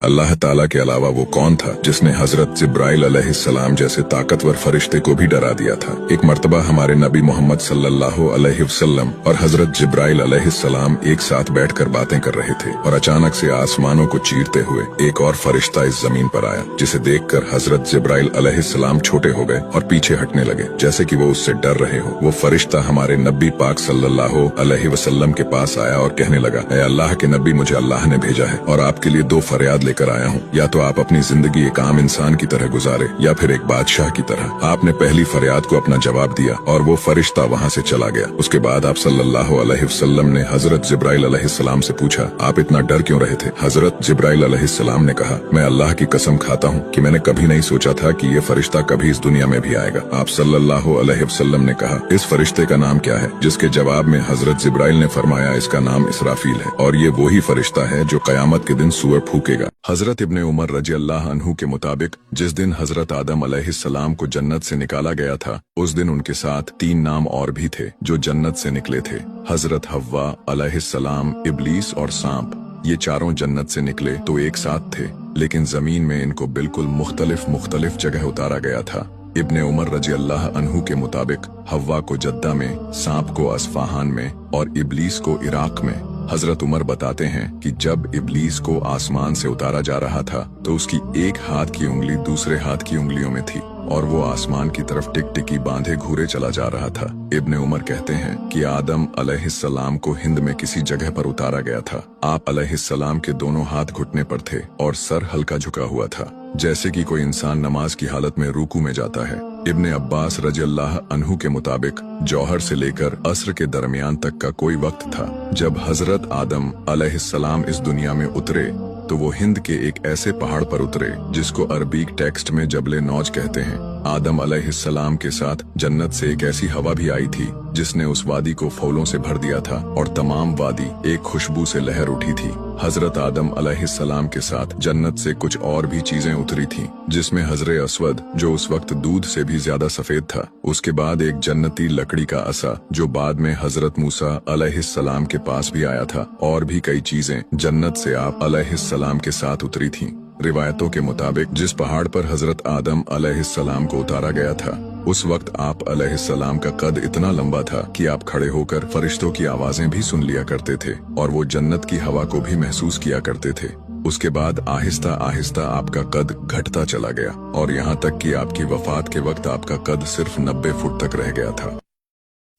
अल्लाह ताला के अलावा वो कौन था जिसने हजरत जिब्राइल अलैहिस्सलाम जैसे ताकतवर फरिश्ते को भी डरा दिया था। एक मर्तबा हमारे नबी मोहम्मद सल्लल्लाहु अलैहि वसल्लम और हजरत जिब्राइल अलैहिस्सलाम एक साथ बैठकर बातें कर रहे थे और अचानक से आसमानों को चीरते हुए एक और फरिश्ता इस जमीन पर आया, जिसे देखकर हजरत जिब्राइल अलैहिस्सलाम छोटे हो गए और पीछे हटने लगे जैसे कि वो उससे डर रहे हो। वो फरिश्ता हमारे नबी पाक सल्लल्लाहु अलैहि वसल्लम के पास आया और कहने लगा, ऐ अल्लाह के नबी, मुझे अल्लाह ने भेजा है और आपके लिए दो फरियाद लेकर आया हूँ। या तो आप अपनी जिंदगी एक आम इंसान की तरह गुजारे या फिर एक बादशाह की तरह। आपने पहली फरियाद को अपना जवाब दिया और वो फरिश्ता वहाँ से चला गया। उसके बाद आप सल्लल्लाहु अलैहि वसल्लम ने हजरत जिब्राइल अलैहिस्सलाम से पूछा, आप इतना डर क्यों रहे थे? हजरत जिब्राइल अलैहिस्सलाम ने कहा, मैं अल्लाह की कसम खाता हूँ कि मैंने कभी नहीं सोचा था कि ये फरिश्ता कभी इस दुनिया में भी आएगा। आप सल्लल्लाहु अलैहि वसल्लम ने कहा, इस फरिश्ते का नाम क्या है? जिसके जवाब में हजरत जिब्राइल ने फरमाया, इसका नाम इसराफील है और ये वही फरिश्ता है जो कयामत के दिन सूअर फूकेगा। हजरत इब्ने उमर रजी अल्लाह अन्हु के मुताबिक जिस दिन हजरत आदम अलैहिस्सलाम को जन्नत से निकाला गया था, उस दिन उनके साथ 3 नाम और भी थे जो जन्नत से निकले थे। हजरत हव्वा अलैहिस्सलाम, इब्लीस और सांप। ये चारों जन्नत से निकले तो एक साथ थे, लेकिन जमीन में इनको बिल्कुल मुख्तलिफ जगह उतारा गया था। इब्ने उमर रजी अल्लाह अन्हु के मुताबिक हव्वा को जद्दा में, सांप को अस्फहान में और इब्लीस को इराक में। हजरत उमर बताते हैं कि जब इब्लीस को आसमान से उतारा जा रहा था तो उसकी एक हाथ की उंगली दूसरे हाथ की उंगलियों में थी और वो आसमान की तरफ टिकटिकी बांधे घूरे चला जा रहा था। इब्ने उमर कहते हैं कि आदम अलैहिस्सलाम को हिंद में किसी जगह पर उतारा गया था। आप अलैहिस्सलाम के दोनों हाथ घुटने पर थे और सर हल्का झुका हुआ था, जैसे कि कोई इंसान नमाज की हालत में रुकू में जाता है। इब्ने अब्बास रजी अल्लाह अन्हु के मुताबिक जौहर से लेकर अस्र के दरमियान तक का कोई वक्त था जब हजरत आदम अलैहिस्सलाम इस दुनिया में उतरे तो वो हिंद के एक ऐसे पहाड़ पर उतरे जिसको अरबीक टेक्स्ट में जबले नौज कहते हैं। आदम अलैहिस्सलाम के साथ जन्नत से एक ऐसी हवा भी आई थी जिसने उस वादी को फूलों से भर दिया था और तमाम वादी एक खुशबू से लहर उठी थी। हजरत आदम अलैहिस्सलाम के साथ जन्नत से कुछ और भी चीजें उतरी थीं, जिसमें हजरे अस्वद जो उस वक्त दूध से भी ज्यादा सफेद था। उसके बाद एक जन्नती लकड़ी का असा जो बाद में हजरत मूसा अलैहिस्सलाम के पास भी आया था, और भी कई चीजें जन्नत से आप अलैहिस्सलाम के साथ उतरी थीं। रिवायतों के मुताबिक जिस पहाड़ पर हजरत आदम अलैहिस्सलाम को उतारा गया था, उस वक्त आप अलैहिस्सलाम का कद इतना लंबा था कि आप खड़े होकर फरिश्तों की आवाजें भी सुन लिया करते थे और वो जन्नत की हवा को भी महसूस किया करते थे। उसके बाद आहिस्ता आहिस्ता आपका कद घटता चला गया और यहाँ तक कि आपकी वफात के वक्त आपका कद सिर्फ 90 फुट तक रह गया था।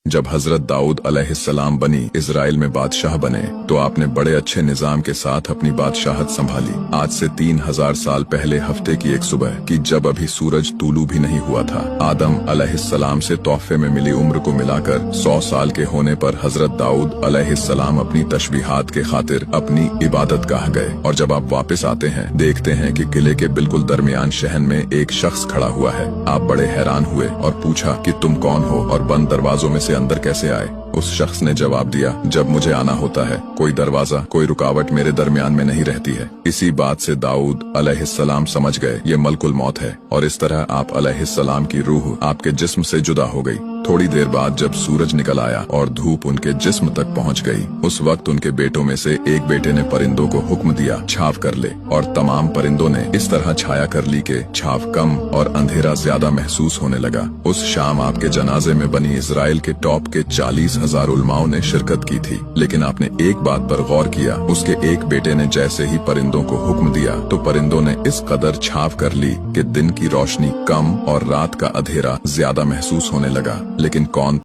जब हजरत दाऊद अलैहिस्सलाम बनी इजराइल में बादशाह बने तो आपने बड़े अच्छे निजाम के साथ अपनी बादशाहत संभाली। आज से 3000 साल पहले हफ्ते की एक सुबह की जब अभी सूरज तूलू भी नहीं हुआ था, आदम अलैहिस्सलाम से तोहफे में मिली उम्र को मिलाकर 100 साल के होने पर हजरत दाऊद अलैहिस्सलाम अपनी तशबीहात के खातिर अपनी इबादत गाह गए और जब आप वापस आते हैं देखते हैं कि किले के बिल्कुल दरमियान शहन में एक शख्स खड़ा हुआ है। आप बड़े हैरान हुए और पूछा कि तुम कौन हो और बंद दरवाजों में से अंदर कैसे आए? उस शख्स ने जवाब दिया, जब मुझे आना होता है कोई दरवाजा कोई रुकावट मेरे दरमियान में नहीं रहती है। इसी बात से दाऊद अलैहिस्सलाम समझ गए ये मलकुल मौत है और इस तरह आप अलैहिस्सलाम की रूह आपके जिस्म से जुदा हो गई। थोड़ी देर बाद जब सूरज निकल आया और धूप उनके जिस्म तक पहुंच गई, उस वक्त उनके बेटों में से एक बेटे ने परिंदों को हुक्म दिया छाव कर ले और तमाम परिंदों ने इस तरह छाया कर ली कि छाव कम और अंधेरा ज्यादा महसूस होने लगा। उस शाम आपके जनाजे में बनी इजराइल के टॉप के 40,000 उलमाओं ने शिरकत की थी, लेकिन आपने एक बात पर गौर किया, उसके एक बेटे ने जैसे ही परिंदों को हुक्म दिया तो परिंदों ने इस कदर छाव कर ली कि दिन की रोशनी कम और रात का अंधेरा ज्यादा महसूस होने लगा। लेकिन कौन